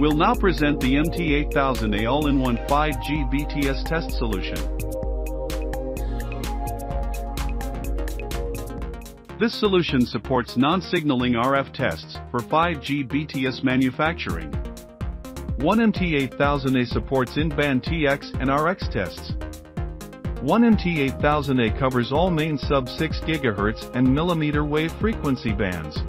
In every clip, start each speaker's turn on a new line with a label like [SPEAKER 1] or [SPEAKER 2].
[SPEAKER 1] We'll now present the MT8000A all-in-one 5G BTS test solution. This solution supports non-signaling RF tests for 5G BTS manufacturing. One MT8000A supports in-band TX and RX tests. One MT8000A covers all main sub-6 GHz and mmWave frequency bands.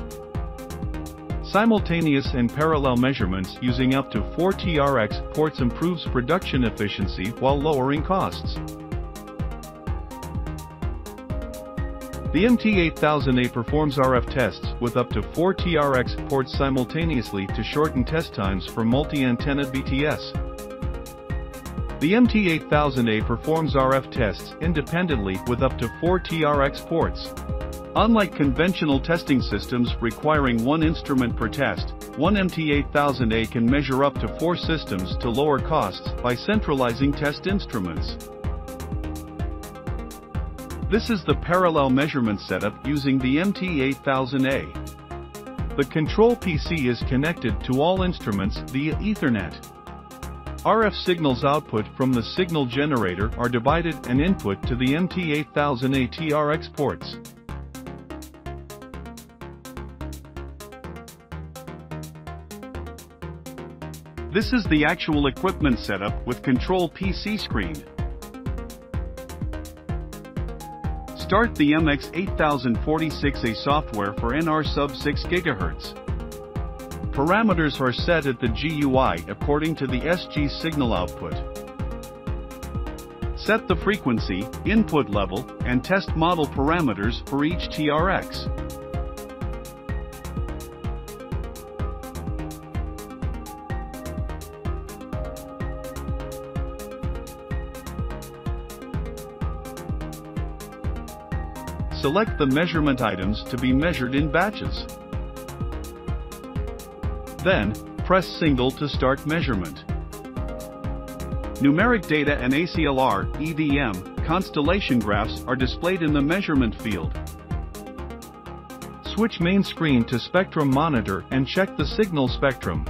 [SPEAKER 1] Simultaneous and parallel measurements using up to 4 TRX ports improves production efficiency while lowering costs. The MT8000A performs RF tests with up to 4 TRX ports simultaneously to shorten test times for multi-antenna BTS. The MT8000A performs RF tests independently with up to 4 TRX ports. Unlike conventional testing systems requiring one instrument per test, one MT8000A can measure up to 4 systems to lower costs by centralizing test instruments. This is the parallel measurement setup using the MT8000A. The control PC is connected to all instruments via Ethernet. RF signals output from the signal generator are divided and input to the MT8000A TRX ports. This is the actual equipment setup with control PC screen. Start the MX800046A software for NR Sub-6 GHz. Parameters are set at the GUI according to the SG signal output. Set the frequency, input level, and test model parameters for each TRX. Select the measurement items to be measured in batches. Then, press single to start measurement. Numeric data and ACLR, EDM, constellation graphs are displayed in the measurement field. Switch main screen to spectrum monitor and check the signal spectrum.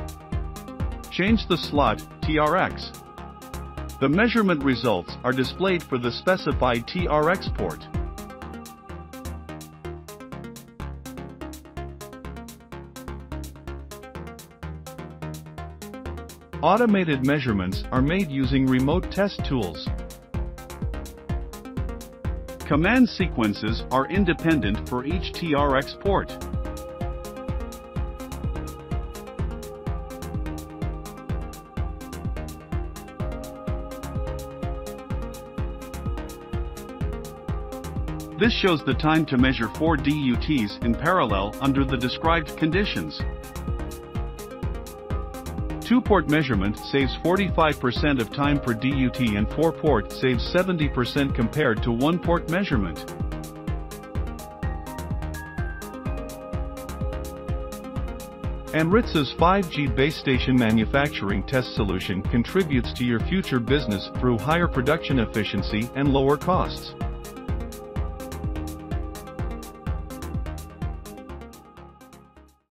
[SPEAKER 1] Change the slot, TRX. The measurement results are displayed for the specified TRX port. Automated measurements are made using remote test tools. Command sequences are independent for each TRX port. This shows the time to measure 4 DUTs in parallel under the described conditions. 2-port measurement saves 45% of time per DUT and 4-port saves 70% compared to 1-port measurement. Amritza's 5G base station manufacturing test solution contributes to your future business through higher production efficiency and lower costs.